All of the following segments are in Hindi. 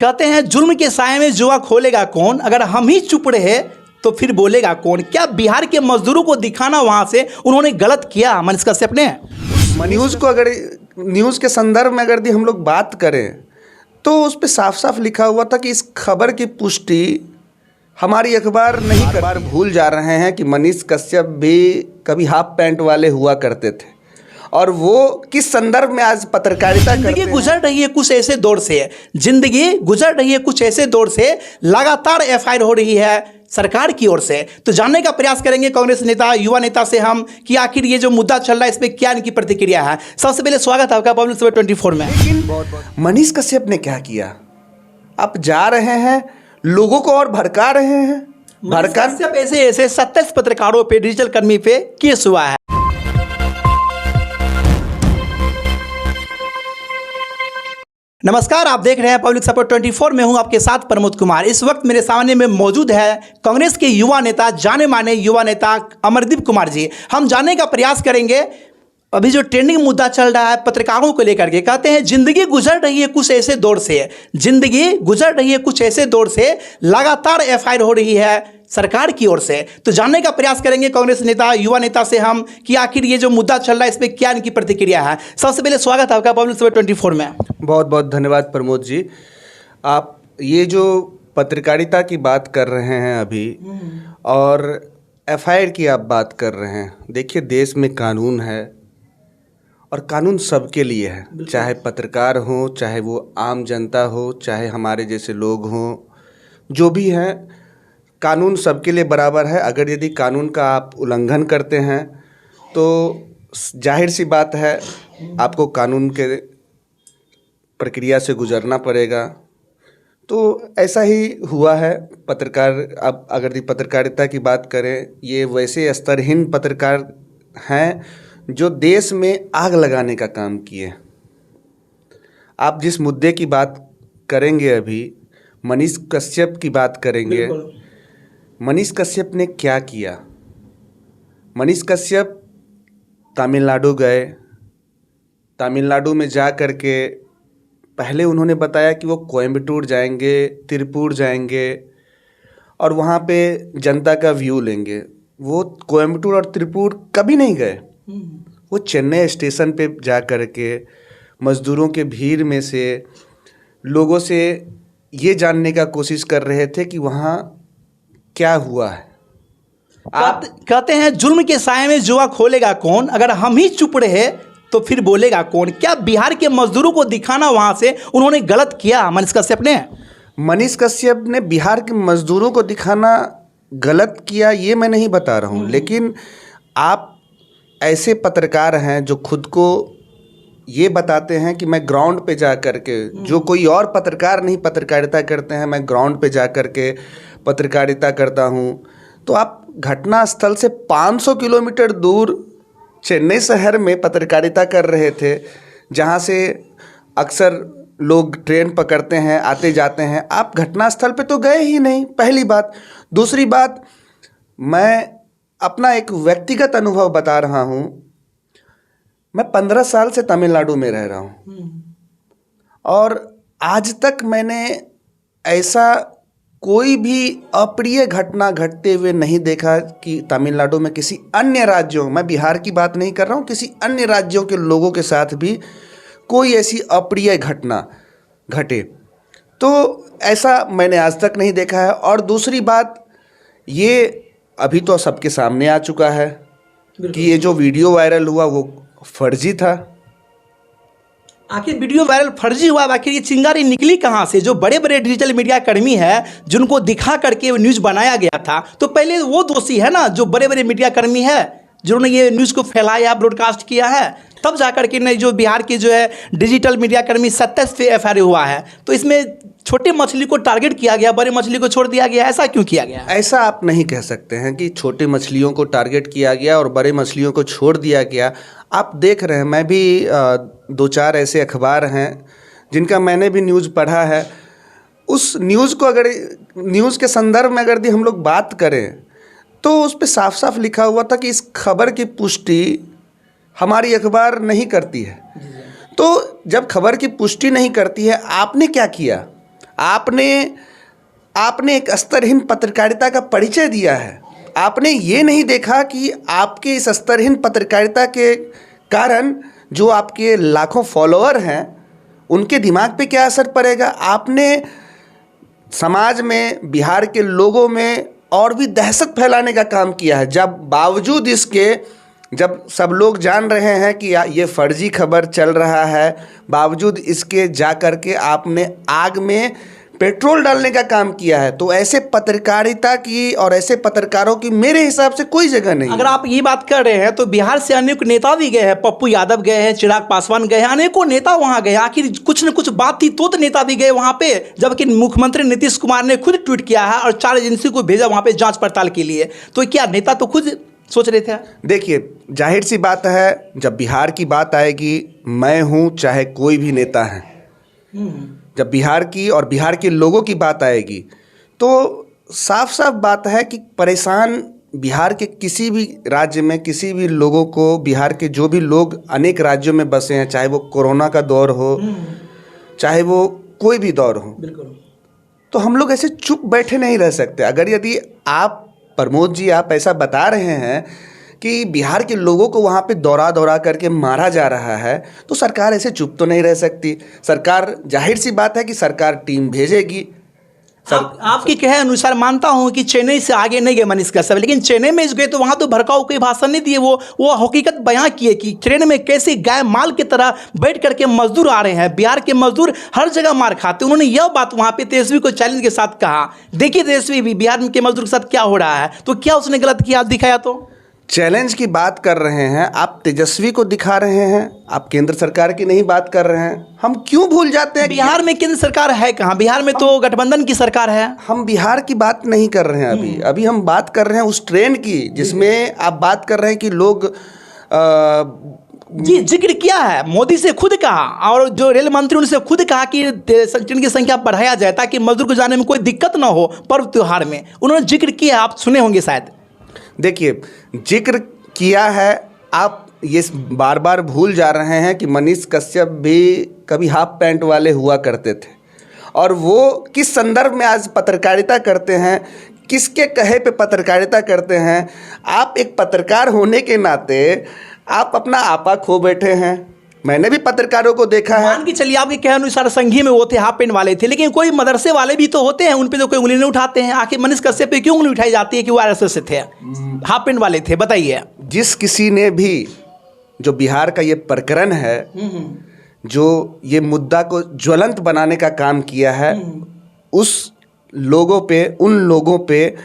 कहते हैं जुल्म के साए में जुआ खोलेगा कौन, अगर हम ही चुप रहे तो फिर बोलेगा कौन। क्या बिहार के मजदूरों को दिखाना वहां से उन्होंने गलत किया मनीष कश्यप ने? न्यूज़ को अगर न्यूज़ के संदर्भ में अगर हम लोग बात करें तो उस पर साफ साफ लिखा हुआ था कि इस खबर की पुष्टि हमारी अखबार नहीं कर। बार भूल जा रहे हैं कि मनीष कश्यप भी कभी हाफ पैंट वाले हुआ करते थे और वो किस संदर्भ में आज पत्रकारिता करते हैं। गुजर रही है कुछ ऐसे दौर से, जिंदगी गुजर रही है कुछ ऐसे दौर से, लगातार एफआईआर हो रही है सरकार की ओर से। तो जानने का प्रयास करेंगे कांग्रेस नेता, युवा नेता से हम कि आखिर ये जो मुद्दा चल रहा है इस पे क्या इनकी प्रतिक्रिया है। सबसे पहले स्वागत है आपका पब्लिक सुबह 24 में। लेकिन मनीष कश्यप ने क्या किया? आप जा रहे हैं, लोगों को और भड़का रहे हैं। कश्यप ऐसे 27 पत्रकारों पे, डिजिटल कर्मी पे केस हुआ है। नमस्कार, आप देख रहे हैं पब्लिक सपोर्ट 24 में हूं आपके साथ प्रमोद कुमार। इस वक्त मेरे सामने में मौजूद है कांग्रेस के युवा नेता, जाने माने युवा नेता अमरदीप कुमार जी। हम जानने का प्रयास करेंगे अभी जो ट्रेंडिंग मुद्दा चल रहा है पत्रकारों को लेकर के। कहते हैं जिंदगी गुजर रही है कुछ ऐसे दौर से, जिंदगी गुजर रही है कुछ ऐसे दौर से, लगातार एफआईआर हो रही है सरकार की ओर से। तो जानने का प्रयास करेंगे कांग्रेस नेता, युवा नेता से हम कि आखिर ये जो मुद्दा चल रहा है इस पे क्या इनकी प्रतिक्रिया है। सबसे पहले स्वागत है आपका पब्लिक सुबह 24 में। बहुत बहुत धन्यवाद प्रमोद जी। आप ये जो पत्रकारिता की बात कर रहे हैं अभी और एफआईआर की आप बात कर रहे हैं, देखिए देश में कानून है और कानून सबके लिए है, चाहे पत्रकार हो, चाहे वो आम जनता हो, चाहे हमारे जैसे लोग हों, जो भी हैं, कानून सबके लिए बराबर है। अगर यदि कानून का आप उल्लंघन करते हैं तो जाहिर सी बात है आपको कानून के प्रक्रिया से गुजरना पड़ेगा। तो ऐसा ही हुआ है। पत्रकार, अब अगर पत्रकारिता की बात करें, ये वैसे स्तरहीन पत्रकार हैं जो देश में आग लगाने का काम किए। आप जिस मुद्दे की बात करेंगे, अभी मनीष कश्यप की बात करेंगे। मनीष कश्यप ने क्या किया? मनीष कश्यप तमिलनाडु गए। तमिलनाडु में जा कर के पहले उन्होंने बताया कि वो कोयम्बटूर जाएंगे, तिरुपुर जाएंगे और वहाँ पे जनता का व्यू लेंगे। वो कोयम्बटूर और तिरुपुर कभी नहीं गए। वो चेन्नई स्टेशन पे जा कर के मज़दूरों के भीड़ में से लोगों से ये जानने का कोशिश कर रहे थे कि वहाँ क्या हुआ है। आप कहते हैं जुल्म के साए में जुआ खोलेगा कौन, अगर हम ही चुप रहे तो फिर बोलेगा कौन। क्या बिहार के मजदूरों को दिखाना वहां से उन्होंने गलत किया मनीष कश्यप ने? मनीष कश्यप ने बिहार के मजदूरों को दिखाना गलत किया ये मैं नहीं बता रहा हूँ, लेकिन आप ऐसे पत्रकार हैं जो खुद को ये बताते हैं कि मैं ग्राउंड पे जा कर के, जो कोई और पत्रकार नहीं पत्रकारिता करते हैं, मैं ग्राउंड पे जा कर के पत्रकारिता करता हूँ। तो आप घटना स्थल से 500 किलोमीटर दूर चेन्नई शहर में पत्रकारिता कर रहे थे, जहाँ से अक्सर लोग ट्रेन पकड़ते हैं, आते जाते हैं। आप घटना स्थल पे तो गए ही नहीं, पहली बात। दूसरी बात, मैं अपना एक व्यक्तिगत अनुभव बता रहा हूँ। मैं 15 साल से तमिलनाडु में रह रहा हूँ और आज तक मैंने ऐसा कोई भी अप्रिय घटना घटते हुए नहीं देखा कि तमिलनाडु में किसी अन्य राज्यों, मैं बिहार की बात नहीं कर रहा हूँ, किसी अन्य राज्यों के लोगों के साथ भी कोई ऐसी अप्रिय घटना घटे। तो ऐसा मैंने आज तक नहीं देखा है। और दूसरी बात, ये अभी तो सबके सामने आ चुका है कि ये जो वीडियो वायरल हुआ वो फर्जी था। आखिर वीडियो वायरल फर्जी हुआ, आखिर ये चिंगारी निकली कहाँ से? जो बड़े बड़े डिजिटल मीडिया कर्मी हैं जिनको दिखा करके न्यूज़ बनाया गया था, तो पहले वो दोषी है ना, जो बड़े बड़े मीडिया कर्मी है जिन्होंने ये न्यूज़ को फैलाया, ब्रॉडकास्ट किया है। तब जाकर के जो बिहार के जो है डिजिटल मीडिया कर्मी 27 पे एफआईआर हुआ है। तो इसमें छोटी मछली को टारगेट किया गया, बड़ी मछली को छोड़ दिया गया, ऐसा क्यों किया गया? ऐसा आप नहीं कह सकते हैं कि छोटे मछलियों को टारगेट किया गया और बड़े मछलियों को छोड़ दिया गया। आप देख रहे हैं, मैं भी 2-4 ऐसे अखबार हैं जिनका मैंने भी न्यूज़ पढ़ा है। उस न्यूज़ को अगर न्यूज़ के संदर्भ में अगर हम लोग बात करें तो उस पर साफ साफ लिखा हुआ था कि इस खबर की पुष्टि हमारी अखबार नहीं करती है। तो जब खबर की पुष्टि नहीं करती है, आपने क्या किया? आपने एक स्तरहीन पत्रकारिता का परिचय दिया है। आपने ये नहीं देखा कि आपके इस स्तरहीन पत्रकारिता के कारण जो आपके लाखों फॉलोअर हैं उनके दिमाग पे क्या असर पड़ेगा। आपने समाज में, बिहार के लोगों में और भी दहशत फैलाने का काम किया है। जब बावजूद इसके, जब सब लोग जान रहे हैं कि ये फर्जी खबर चल रहा है, बावजूद इसके जा कर के आपने आग में पेट्रोल डालने का काम किया है। तो ऐसे पत्रकारिता की और ऐसे पत्रकारों की मेरे हिसाब से कोई जगह नहीं। अगर आप ये बात कर रहे हैं तो बिहार से अनेक नेता भी गए हैं, पप्पू यादव गए हैं, चिराग पासवान गए हैं, अनेकों नेता वहां गए। आखिर कुछ न कुछ बात थी तो नेता भी गए वहां पे, जबकि मुख्यमंत्री नीतीश कुमार ने खुद ट्वीट किया है और 4 एजेंसी को भेजा वहां पे जांच पड़ताल के लिए। तो क्या नेता तो खुद सोच रहे थे? देखिए, जाहिर सी बात है, जब बिहार की बात आएगी, मैं हूँ चाहे कोई भी नेता है, जब बिहार की और बिहार के लोगों की बात आएगी तो साफ साफ बात है कि परेशान बिहार के किसी भी राज्य में किसी भी लोगों को, बिहार के जो भी लोग अनेक राज्यों में बसे हैं, चाहे वो कोरोना का दौर हो, चाहे वो कोई भी दौर हो, बिल्कुल, तो हम लोग ऐसे चुप बैठे नहीं रह सकते। अगर यदि आप, प्रमोद जी, आप ऐसा बता रहे हैं कि बिहार के लोगों को वहाँ पे दौरा करके मारा जा रहा है, तो सरकार ऐसे चुप तो नहीं रह सकती। सरकार, जाहिर सी बात है कि सरकार टीम भेजेगी। आपके कहे अनुसार मानता हूं कि चेन्नई से आगे नहीं गए मनीष कश्यप, लेकिन चेन्नई में गए तो वहां तो भड़काऊ कोई भाषण नहीं दिए। वो हकीकत बयां किए कि ट्रेन में कैसे गाय माल की तरह बैठ करके मजदूर आ रहे हैं, बिहार के मजदूर हर जगह मार खाते। उन्होंने यह बात वहां पे तेजस्वी को चैलेंज के साथ कहा। देखिए तेजस्वी भी बिहार के मजदूर के साथ क्या हो रहा है, तो क्या उसने गलत किया दिखाया? तो चैलेंज की बात कर रहे हैं आप, तेजस्वी को दिखा रहे हैं, आप केंद्र सरकार की नहीं बात कर रहे हैं। हम क्यों भूल जाते हैं बिहार में केंद्र सरकार है कहाँ? बिहार में तो गठबंधन की सरकार है। हम बिहार की बात नहीं कर रहे हैं अभी हम बात कर रहे हैं उस ट्रेन की जिसमें आप बात कर रहे हैं कि लोग जी जिक्र किया है, मोदी से खुद कहा और जो रेल मंत्री उनसे खुद कहा कि ट्रेन की संख्या बढ़ाया जाए ताकि मजदूर को जाने में कोई दिक्कत ना हो पर्व त्योहार में। उन्होंने जिक्र किया, आप सुने होंगे शायद। देखिए, जिक्र किया है, आप ये बार बार भूल जा रहे हैं कि मनीष कश्यप भी कभी हाफ पैंट वाले हुआ करते थे और वो किस संदर्भ में आज पत्रकारिता करते हैं, किसके कहे पे पत्रकारिता करते हैं। आप एक पत्रकार होने के नाते आप अपना आपा खो बैठे हैं। मैंने भी पत्रकारों को देखा है। मान के चलिए आपके कहे अनुसार संघी में वो थे, हाफ पेंट वाले थे, लेकिन कोई मदरसे वाले भी तो होते हैं, उन पे तो कोई उंगली नहीं उठाते हैं। आखिर मनीष कश्यप पे क्यों उंगली उठाई जाती है कि वो आरएसएस से थे, हाफ पेंट वाले थे? बताइए। जिस किसी ने भी जो बिहार का ये प्रकरण है, जो ये मुद्दा को ज्वलंत बनाने का काम किया है, उस लोगों पे, उन लोगों पे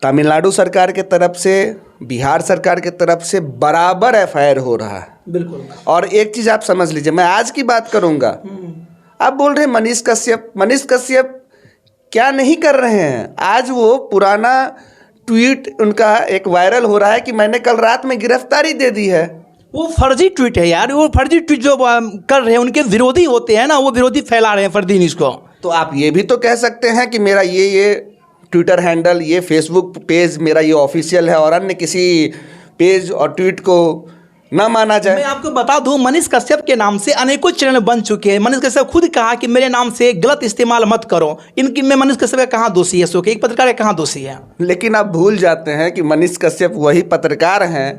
तमिलनाडु सरकार के तरफ से, बिहार सरकार के तरफ से बराबर एफआईआर हो रहा है। बिल्कुल। और एक चीज़ आप समझ लीजिए, मैं आज की बात करूंगा। आप बोल रहे हैं मनीष कश्यप क्या नहीं कर रहे हैं। आज वो पुराना ट्वीट उनका एक वायरल हो रहा है कि मैंने कल रात में गिरफ्तारी दे दी है। वो फर्जी ट्वीट है यार, वो फर्जी ट्वीट जो कर रहे हैं उनके विरोधी होते हैं ना, वो विरोधी फैला रहे हैं फर्जी न्यूज़ को। तो आप ये भी तो कह सकते हैं कि मेरा ये ट्विटर हैंडल, ये फेसबुक पेज मेरा ये ऑफिशियल है और अन्य किसी पेज और ट्वीट को ना माना जाए। मैं आपको बता दूं, मनीष कश्यप के नाम से अनेकों चैनल बन चुके हैं। मनीष कश्यप खुद कहा कि मेरे नाम से गलत इस्तेमाल मत करो। इनकी में मनीष कश्यप का कहाँ दोषी है? सो के एक पत्रकार का कहाँ दोषी है? लेकिन आप भूल जाते हैं कि मनीष कश्यप वही पत्रकार हैं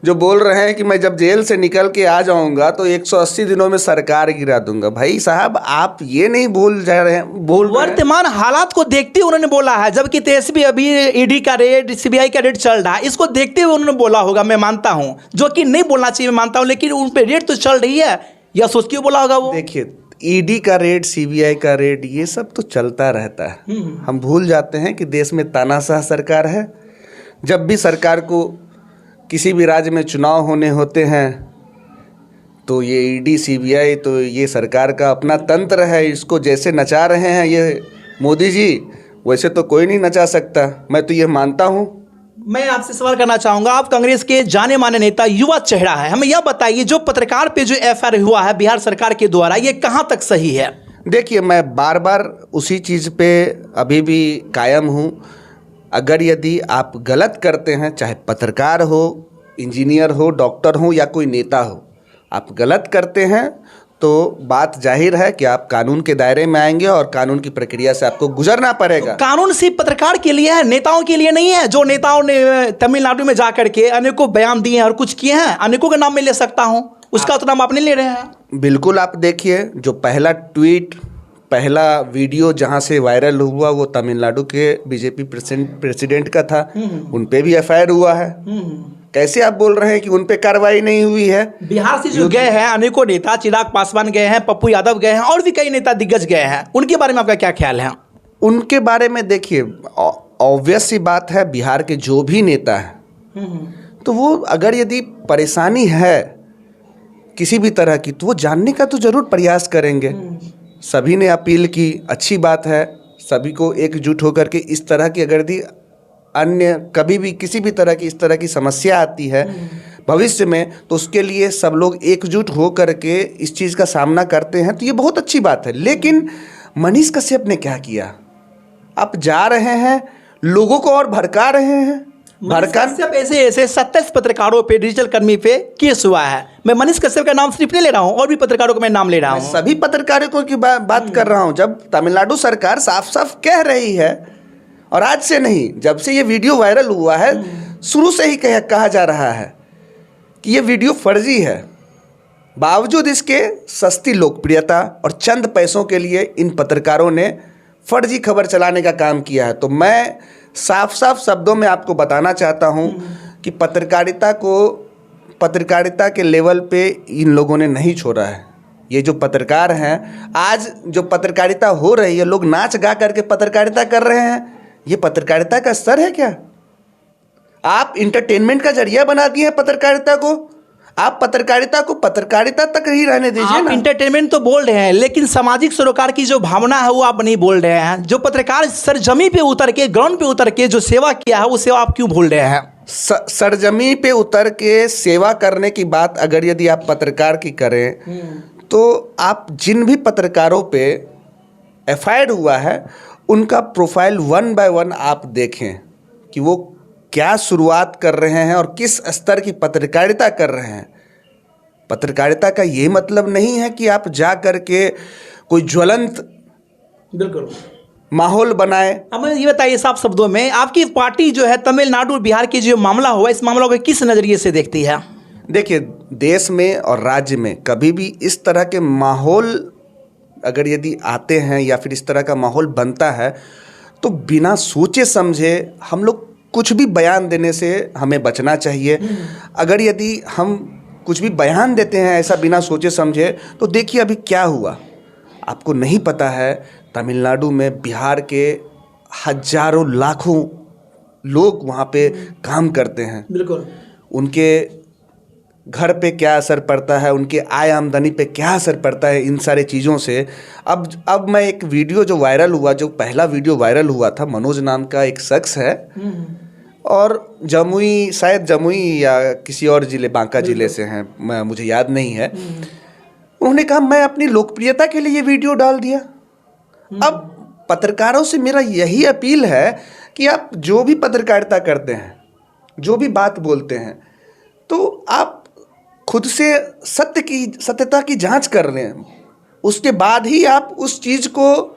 जो बोल रहे हैं कि मैं जब जेल से निकल के आ जाऊंगा तो 180 दिनों में सरकार गिरा दूंगा। भाई साहब, आप ये नहीं भूल जा रहे हैं, वर्तमान हालात को देखते हुए उन्होंने बोला है, जबकि तेजस्वी अभी ईडी का रेड, सीबीआई का रेड चल रहा है, इसको देखते हुए उन्होंने बोला होगा, मैं मानता हूं, जो कि नहीं बोलना चाहिए, मैं मानता हूं, लेकिन उन पर रेड तो चल रही है, यह सोच के बोला होगा वो। देखिए, ईडी का रेड, सीबीआई का रेड, ये सब तो चलता रहता है। हम भूल जाते हैं कि देश में तानाशाह सरकार है। जब भी सरकार को किसी भी राज्य में चुनाव होने होते हैं तो ये ईडी, सीबीआई, तो ये सरकार का अपना तंत्र है। इसको जैसे नचा रहे हैं ये मोदी जी, वैसे तो कोई नहीं नचा सकता, मैं तो ये मानता हूँ। मैं आपसे सवाल करना चाहूँगा, आप कांग्रेस के जाने माने नेता, युवा चेहरा है, हमें यह बताइए, जो पत्रकार पे जो एफआईआर हुआ है बिहार सरकार के द्वारा, ये कहाँ तक सही है? देखिए, मैं बार बार उसी चीज़ पे अभी भी कायम हूँ। अगर यदि आप गलत करते हैं, चाहे पत्रकार हो, इंजीनियर हो, डॉक्टर हो या कोई नेता हो, आप गलत करते हैं तो बात जाहिर है कि आप कानून के दायरे में आएंगे और कानून की प्रक्रिया से आपको गुजरना पड़ेगा। कानून सिर्फ पत्रकार के लिए है, नेताओं के लिए नहीं है। जो नेताओं ने तमिलनाडु में जाकर के अनेकों बयान दिए हैं और कुछ किए हैं, अनेकों का नाम मैं ले सकता हूं, उसका तो नाम आप नहीं ले रहे हैं। बिल्कुल, आप देखिए जो पहला ट्वीट, पहला वीडियो जहां से वायरल हुआ वो तमिलनाडु के बीजेपी प्रेसिडेंट का था, उन पे भी एफआईआर हुआ है। कैसे आप बोल रहे हैं कि उन पे कार्रवाई नहीं हुई है? बिहार से जो गए हैं अनेकों नेता, चिराग पासवान गए हैं, पप्पू यादव गए हैं और भी कई नेता दिग्गज गए हैं, उनके बारे में आपका क्या ख्याल है? उनके बारे में देखिए, ऑब्वियस सी बात है, बिहार के जो भी नेता है तो वो अगर यदि परेशानी है किसी भी तरह की तो वो जानने का तो जरूर प्रयास करेंगे। सभी ने अपील की, अच्छी बात है, सभी को एकजुट होकर के इस तरह की अगर यदि अन्य कभी भी किसी भी तरह की इस तरह की समस्या आती है भविष्य में तो उसके लिए सब लोग एकजुट हो करके इस चीज़ का सामना करते हैं, तो ये बहुत अच्छी बात है। लेकिन मनीष कश्यप ने क्या किया? आप जा रहे हैं, लोगों को और भड़का रहे हैं। मनीष कश्यप ऐसे 27 पत्रकारों पे, डिजिटल कर्मी पे केस हुआ है। मैं मनीष कश्यप का नाम सिर्फ नहीं ले रहा हूँ, और भी पत्रकारों का मैं नाम ले रहा हूँ। सभी पत्रकारों की बात कर रहा हूँ। जब तमिलनाडु सरकार साफ साफ कह रही है, और आज से नहीं, जब से ये वीडियो वायरल हुआ है शुरू से ही कहा जा रहा है कि ये वीडियो फर्जी है, बावजूद इसके सस्ती लोकप्रियता और चंद पैसों के लिए इन पत्रकारों ने फर्जी खबर चलाने का काम किया है। तो मैं साफ साफ शब्दों में आपको बताना चाहता हूं कि पत्रकारिता के लेवल पे इन लोगों ने नहीं छोड़ा है। ये जो पत्रकार हैं, आज जो पत्रकारिता हो रही है, लोग नाच गा करके पत्रकारिता कर रहे हैं, ये पत्रकारिता का स्तर है क्या? आप इंटरटेनमेंट का जरिया बना दिए हैं पत्रकारिता को। आप पत्रकारिता को पत्रकारिता तक ही रहने दीजिए ना। इंटरटेनमेंट तो बोल रहे हैं, लेकिन सामाजिक सरोकार की जो भावना है वो आप नहीं बोल रहे हैं। जो पत्रकार सरजमी पे उतर के, ग्राउंड पे उतर के जो सेवा किया है, वो सेवा आप क्यों भूल रहे हैं? सरजमी पे उतर के सेवा करने की बात अगर यदि आप पत्रकार की करें तो आप जिन भी पत्रकारों पे एफआईआर हुआ है उनका प्रोफाइल 1 बाय 1 आप देखें कि वो क्या शुरुआत कर रहे हैं और किस स्तर की पत्रकारिता कर रहे हैं। पत्रकारिता का ये मतलब नहीं है कि आप जा कर के कोई ज्वलंत बिल्कुल माहौल बनाए। अब ये बताइए साफ शब्दों में, आपकी पार्टी जो है तमिलनाडु और बिहार की जो मामला हुआ, इस मामला को किस नज़रिए से देखती है? देखिए, देश में और राज्य में कभी भी इस तरह के माहौल अगर यदि आते हैं या फिर इस तरह का माहौल बनता है तो बिना सोचे समझे हम लोग कुछ भी बयान देने से हमें बचना चाहिए। अगर यदि हम कुछ भी बयान देते हैं ऐसा बिना सोचे समझे, तो देखिए अभी क्या हुआ, आपको नहीं पता है तमिलनाडु में बिहार के हजारों लाखों लोग वहाँ पे काम करते हैं। बिल्कुल, उनके घर पे क्या असर पड़ता है, उनके आय आमदनी पे क्या असर पड़ता है इन सारे चीज़ों से। अब मैं एक वीडियो जो वायरल हुआ, जो पहला वीडियो वायरल हुआ था, मनोज नाम का एक शख्स है और जमुई, शायद जमुई या किसी और ज़िले, बांका ज़िले से हैं, मुझे याद नहीं है। उन्होंने कहा मैं अपनी लोकप्रियता के लिए ये वीडियो डाल दिया। अब पत्रकारों से मेरा यही अपील है कि आप जो भी पत्रकारिता करते हैं, जो भी बात बोलते हैं, तो आप खुद से सत्यता की जांच कर लें, उसके बाद ही आप उस चीज़ को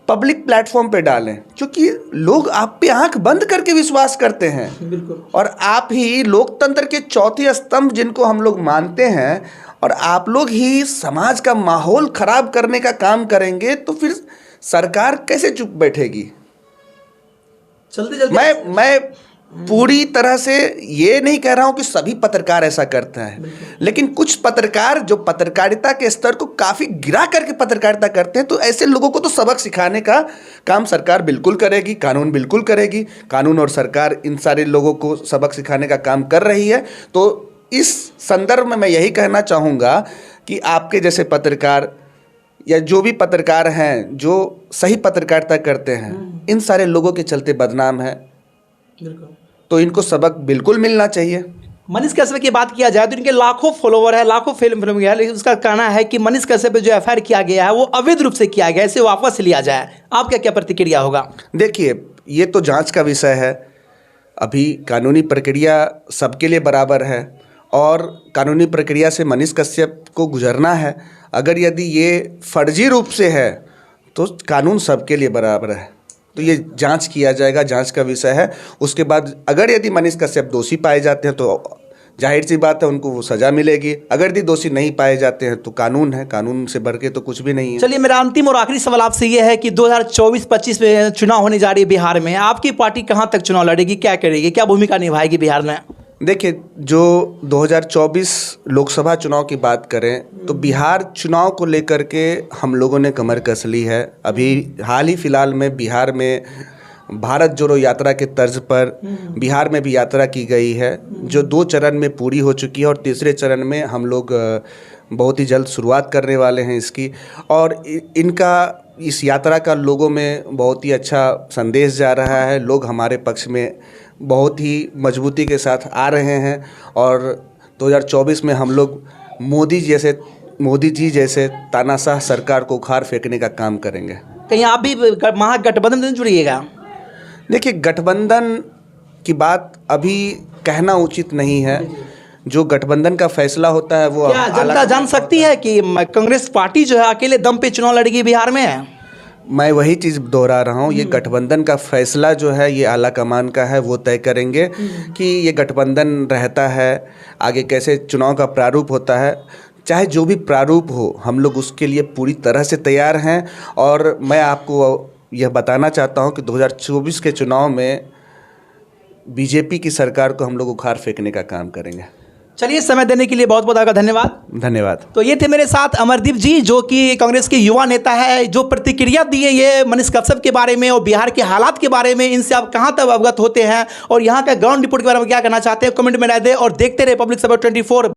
पब्लिक प्लेटफॉर्म पे डालें, क्योंकि लोग आप पे आंख बंद करके विश्वास करते हैं। बिल्कुल। और आप ही लोकतंत्र के चौथे स्तंभ जिनको हम लोग मानते हैं, और आप लोग ही समाज का माहौल खराब करने का काम करेंगे तो फिर सरकार कैसे चुप बैठेगी? मैं पूरी तरह से ये नहीं कह रहा हूं कि सभी पत्रकार ऐसा करते हैं, लेकिन कुछ पत्रकार जो पत्रकारिता के स्तर को काफ़ी गिरा करके पत्रकारिता करते हैं, तो ऐसे लोगों को तो सबक सिखाने का काम सरकार बिल्कुल करेगी, कानून बिल्कुल करेगी। कानून और सरकार इन सारे लोगों को सबक सिखाने का काम कर रही है। तो इस संदर्भ में मैं यही कहना चाहूँगा कि आपके जैसे पत्रकार या जो भी पत्रकार हैं जो सही पत्रकारिता करते हैं, इन सारे लोगों के चलते बदनाम है, तो इनको सबक बिल्कुल मिलना चाहिए। मनीष कश्यप की बात किया जाए तो इनके लाखों फॉलोवर है, लाखों फिल्म है, लेकिन उसका कहना है कि मनीष कश्यप पे जो एफआईआर किया गया है वो अवैध रूप से किया गया है, इसे वापस लिया जाए। आपका क्या प्रतिक्रिया होगा? देखिए, ये तो जांच का विषय है। अभी कानूनी प्रक्रिया सबके लिए बराबर है और कानूनी प्रक्रिया से मनीष कश्यप को गुजरना है। अगर यदि ये फर्जी रूप से है तो कानून सबके लिए बराबर है, तो ये जांच किया जाएगा, जांच का विषय है। उसके बाद अगर यदि मनीष कश्यप दोषी पाए जाते हैं तो जाहिर सी बात है उनको वो सज़ा मिलेगी। अगर यदि दोषी नहीं पाए जाते हैं तो कानून है, कानून से बढ़ के तो कुछ भी नहीं है। चलिए, मेरा अंतिम और आखिरी सवाल आपसे ये है कि 2024-25 में चुनाव होने जा रही है बिहार में, आपकी पार्टी कहाँ तक चुनाव लड़ेगी, क्या करेगी, क्या भूमिका निभाएगी बिहार में? देखिए, जो 2024 लोकसभा चुनाव की बात करें तो बिहार चुनाव को लेकर के हम लोगों ने कमर कस ली है। अभी हाल ही फिलहाल में बिहार में भारत जोड़ो यात्रा के तर्ज पर बिहार में भी यात्रा की गई है, जो 2 चरण में पूरी हो चुकी है और तीसरे चरण में हम लोग बहुत ही जल्द शुरुआत करने वाले हैं इसकी। और इनका इस यात्रा का लोगों में बहुत ही अच्छा संदेश जा रहा है। लोग हमारे पक्ष में बहुत ही मजबूती के साथ आ रहे हैं और 2024 में हम लोग मोदी जी जैसे तानाशाह सरकार को उखाड़ फेंकने का काम करेंगे। कहीं आप भी महागठबंधन से जुड़िएगा? देखिए, गठबंधन की बात अभी कहना उचित नहीं है। जो गठबंधन का फैसला होता है वो क्या जनता जान सकती है कि कांग्रेस पार्टी जो है अकेले दम पे चुनाव लड़ेगी बिहार में? मैं वही चीज़ दोहरा रहा हूँ, ये गठबंधन का फैसला जो है ये आला कमान का है, वो तय करेंगे कि ये गठबंधन रहता है, आगे कैसे चुनाव का प्रारूप होता है। चाहे जो भी प्रारूप हो, हम लोग उसके लिए पूरी तरह से तैयार हैं। और मैं आपको यह बताना चाहता हूं कि 2024 के चुनाव में बीजेपी की सरकार को हम लोग उखाड़ फेंकने का काम करेंगे। चलिए, समय देने के लिए बहुत बहुत आपका धन्यवाद। धन्यवाद। तो ये थे मेरे साथ अमरदीप जी, जो कि कांग्रेस के युवा नेता है, जो प्रतिक्रिया दिए ये मनीष कश्यप के बारे में और बिहार के हालात के बारे में। इनसे आप कहां तक अवगत होते हैं और यहां का ग्राउंड रिपोर्ट के बारे में क्या कहना चाहते हैं, कमेंट में राय दें और देखते रहे पब्लिक खबर 24।